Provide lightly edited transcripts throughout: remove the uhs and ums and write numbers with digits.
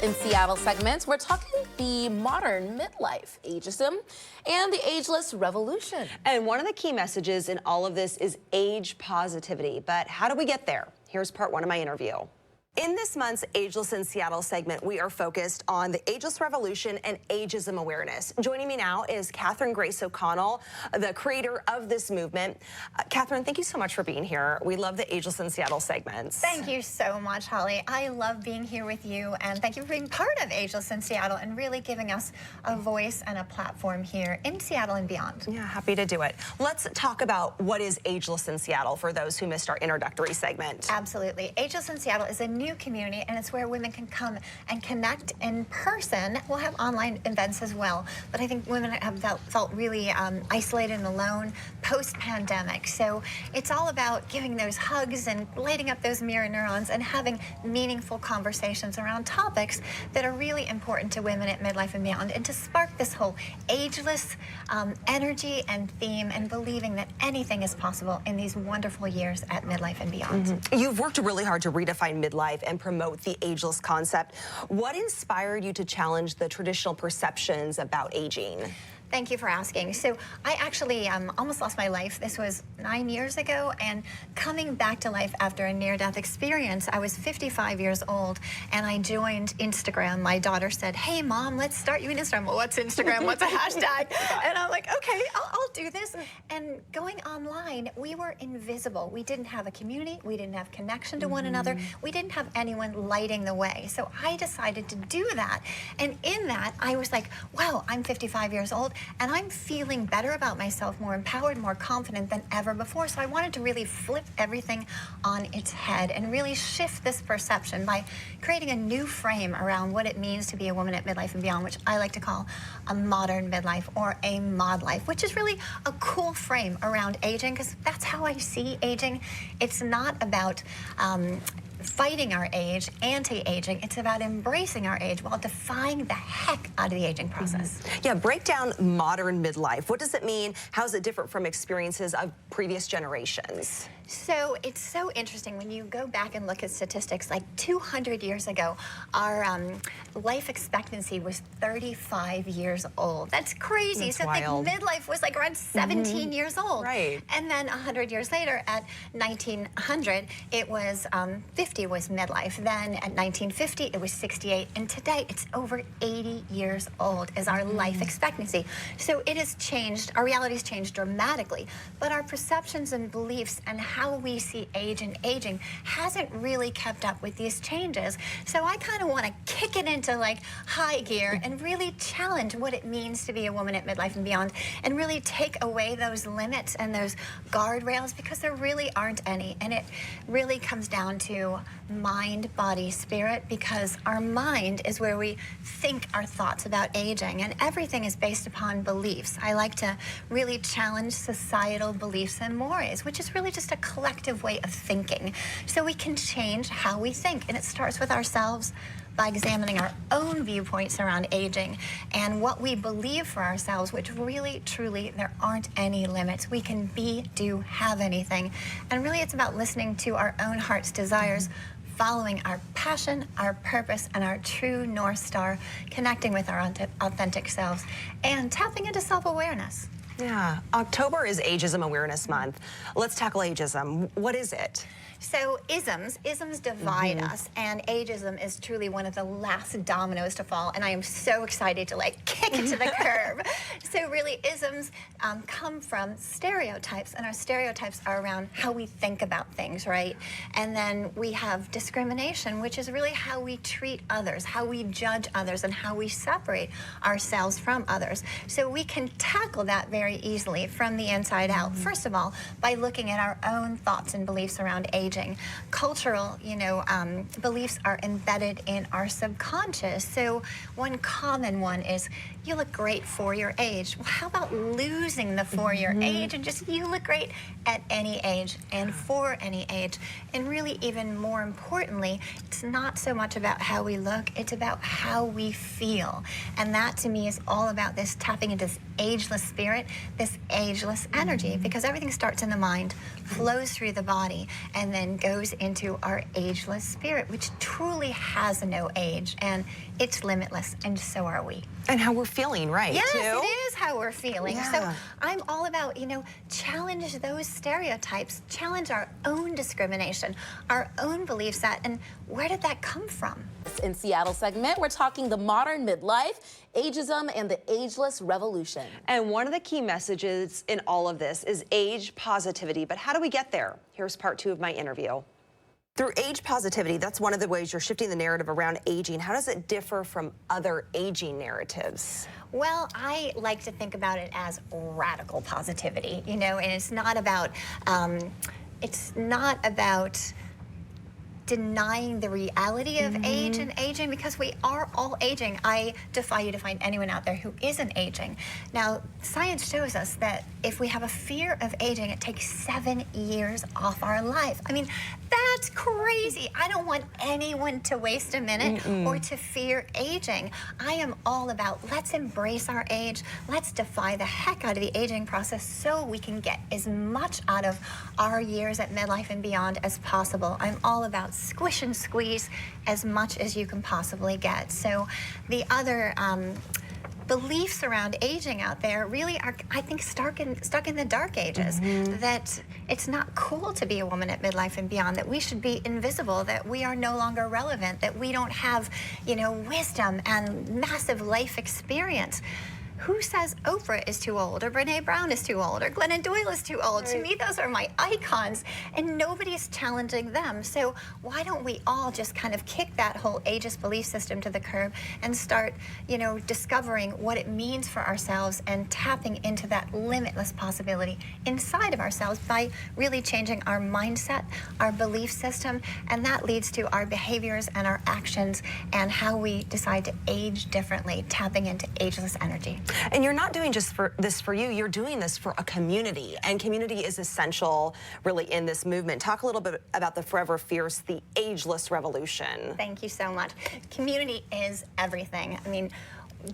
in Seattle segment, we're talking the modern midlife, ageism, and the ageless revolution. And one of the key messages in all of this is age positivity. But how do we get there? Here's part one of my interview. In this month's Ageless in Seattle segment, we are focused on the ageless revolution and ageism awareness. Joining me now is Catherine Grace O'Connell, the creator of this movement. Catherine, thank you so much for being here. We love the Ageless in Seattle segments. Thank you so much, Holly. I love being here with you, and thank you for being part of Ageless in Seattle and really giving us a voice and a platform here in Seattle and beyond. Yeah, happy to do it. Let's talk about what is Ageless in Seattle for those who missed our introductory segment. Absolutely. Ageless in Seattle is a new community, and it's where women can come and connect in person. We'll have online events as well, but I think women have felt really isolated and alone post-pandemic. So it's all about giving those hugs and lighting up those mirror neurons and having meaningful conversations around topics that are really important to women at midlife and beyond, and to spark this whole ageless energy and theme, and believing that anything is possible in these wonderful years at midlife and beyond. You've worked really hard to redefine midlife and promote the ageless concept. What inspired you to challenge the traditional perceptions about aging? Thank you for asking. So I actually almost lost my life. This was 9 years ago, and coming back to life after a near-death experience, I was 55 years old, and I joined Instagram. My daughter said, "Hey, Mom, let's start you an Instagram." Well, what's Instagram? What's a hashtag? And I'm like, okay, I'll do this. And going online, we were invisible. We didn't have a community. We didn't have connection to one another. We didn't have anyone lighting the way. So I decided to do that. And in that, I was like, wow, I'm 55 years old, and I'm feeling better about myself, more empowered, more confident than ever before. So I wanted to really flip everything on its head and really shift this perception by creating a new frame around what it means to be a woman at midlife and beyond, which I like to call a modern midlife, or a mod life, which is really a cool frame around aging, because that's how I see aging. It's not about fighting our age, anti-aging. It's about embracing our age while defying the heck out of the aging process. Yeah, break down modern midlife. What does it mean? How is it different from experiences of previous generations? So it's so interesting when you go back and look at statistics. Like 200 years ago, our life expectancy was 35 years old. That's crazy. That's so wild. think midlife was like around 17 years old. Right. And then 100 years later, at 1900, it was 50 was midlife. Then at 1950, it was 68. And today, it's over 80 years old is our life expectancy. So it has changed. Our reality has changed dramatically. But our perceptions and beliefs and how we see age and aging hasn't really kept up with these changes. So I kind of want to kick it into like high gear and really challenge what it means to be a woman at midlife and beyond, and really take away those limits and those guardrails, because there really aren't any. And it really comes down to mind, body, spirit, because our mind is where we think our thoughts about aging, and everything is based upon beliefs. I like to really challenge societal beliefs and mores, which is really just a collective way of thinking. So we can change how we think, and it starts with ourselves by examining our own viewpoints around aging and what we believe for ourselves, which really, truly, there aren't any limits. We can be, do, have anything. And really, it's about listening to our own heart's desires, following our passion, our purpose, and our true North Star, connecting with our authentic selves, and tapping into self-awareness. Yeah, October is Ageism Awareness Month. Let's tackle ageism. What is it? So isms divide us, and ageism is truly one of the last dominoes to fall, and I am so excited to like kick it to the curb. So really, isms come from stereotypes, and our stereotypes are around how we think about things, right? And then we have discrimination, which is really how we treat others, how we judge others, and how we separate ourselves from others. So we can tackle that very easily from the inside out. First of all, by looking at our own thoughts and beliefs around aging. Cultural, beliefs are embedded in our subconscious. So one common one is, you look great for your age. Well, how about losing the for your age and just you look great at any age and for any age? And really, even more importantly, it's not so much about how we look, it's about how we feel. And that to me is all about this tapping into this ageless spirit this ageless energy, because everything starts in the mind, flows through the body, and then goes into our ageless spirit, which truly has no age, and it's limitless, and so are we. And how we're feeling, right? Yes, too? it is how we're feeling. Yeah. So I'm all about, challenge those stereotypes, challenge our own discrimination, our own belief set, and where did that come from? In Seattle segment, we're talking the modern midlife, ageism, and the ageless revolution. And one of the key messages in all of this is age positivity. But how do we get there? Here's part 2 of my interview. Through age positivity, that's one of the ways you're shifting the narrative around aging. How does it differ from other aging narratives? Well, I like to think about it as radical positivity, and it's not about denying the reality of age and aging, because we are all aging. I defy you to find anyone out there who isn't aging. Now, science shows us that if we have a fear of aging, it takes 7 years off our life. I mean, that's crazy. I don't want anyone to waste a minute or to fear aging. I am all about, let's embrace our age. Let's defy the heck out of the aging process so we can get as much out of our years at midlife and beyond as possible. I'm all about squish and squeeze as much as you can possibly get. So the other beliefs around aging out there really are, I think, stuck in the dark ages. That it's not cool to be a woman at midlife and beyond, that we should be invisible, that we are no longer relevant, that we don't have, wisdom and massive life experience. Who says Oprah is too old, or Brene Brown is too old, or Glennon Doyle is too old? Right. To me, those are my icons, and nobody's challenging them. So why don't we all just kind of kick that whole ageist belief system to the curb and start, discovering what it means for ourselves and tapping into that limitless possibility inside of ourselves by really changing our mindset, our belief system, and that leads to our behaviors and our actions and how we decide to age differently, tapping into ageless energy. And you're not doing just this for you, you're doing this for a community, and community is essential really in this movement. Talk a little bit about the Forever Fierce, the ageless revolution. Thank you so much. Community is everything. I mean,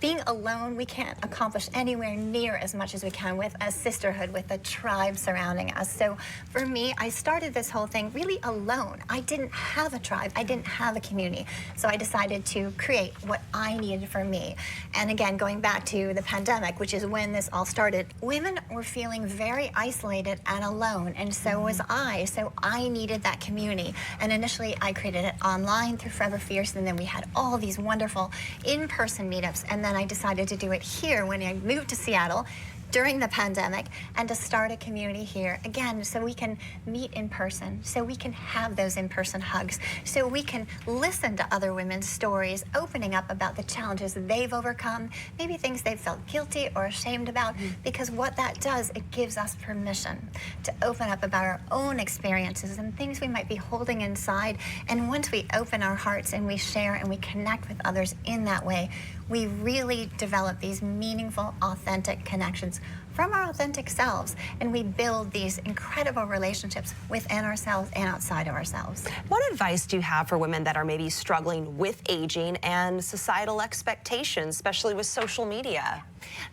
being alone, we can't accomplish anywhere near as much as we can with a sisterhood, with a tribe surrounding us. So for me, I started this whole thing really alone. I didn't have a tribe. I didn't have a community. So I decided to create what I needed for me. And again, going back to the pandemic, which is when this all started, women were feeling very isolated and alone, and so was I. So I needed that community. And initially, I created it online through Forever Fierce, and then we had all these wonderful in-person meetups. And then I decided to do it here when I moved to Seattle during the pandemic, and to start a community here, again, so we can meet in person, so we can have those in-person hugs, so we can listen to other women's stories, opening up about the challenges they've overcome, maybe things they've felt guilty or ashamed about, because what that does, it gives us permission to open up about our own experiences and things we might be holding inside. And once we open our hearts and we share and we connect with others in that way, we really develop these meaningful, authentic connections from our authentic selves, and we build these incredible relationships within ourselves and outside of ourselves. What advice do you have for women that are maybe struggling with aging and societal expectations, especially with social media?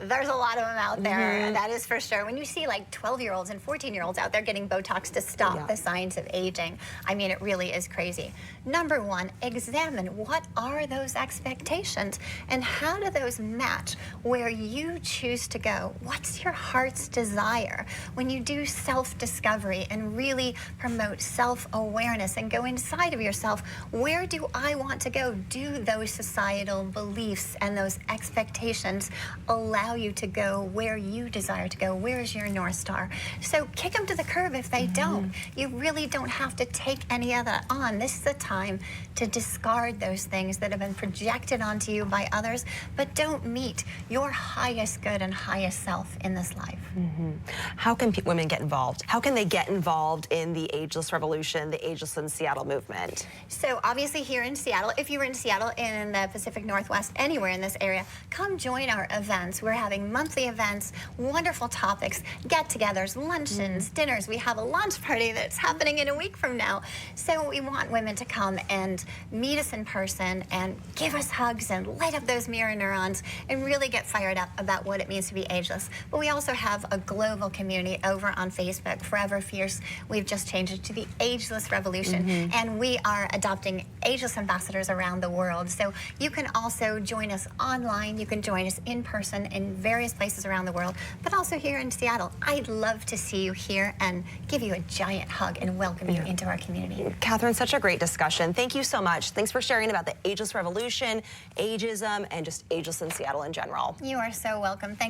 There's a lot of them out there, that is for sure. When you see like 12-year-olds and 14-year-olds out there getting Botox to stop the signs of aging, I mean, it really is crazy. Number one, examine what are those expectations and how do those match where you choose to go? What's your heart's desire? When you do self-discovery and really promote self-awareness and go inside of yourself, where do I want to go? Do those societal beliefs and those expectations allow you to go where you desire to go? Where is your North Star? So kick them to the curb if they don't. You really don't have to take any of that on. This is a time to discard those things that have been projected onto you by others, but don't meet your highest good and highest self in this life. How can women get involved? How can they get involved in the ageless revolution, the Ageless in Seattle movement? So obviously here in Seattle, if you were in Seattle, in the Pacific Northwest, anywhere in this area, come join our events. We're having monthly events, wonderful topics, get-togethers, luncheons, dinners. We have a launch party that's happening in a week from now. So we want women to come and meet us in person and give us hugs and light up those mirror neurons and really get fired up about what it means to be ageless. But we we also have a global community over on Facebook, Forever Fierce. We've just changed it to the Ageless Revolution, and we are adopting ageless ambassadors around the world. So you can also join us online. You can join us in person in various places around the world, but also here in Seattle. I'd love to see you here and give you a giant hug and welcome you into our community. Catherine, such a great discussion. Thank you so much. Thanks for sharing about the Ageless Revolution, ageism, and just ageless in Seattle in general. You are so welcome. Thank you.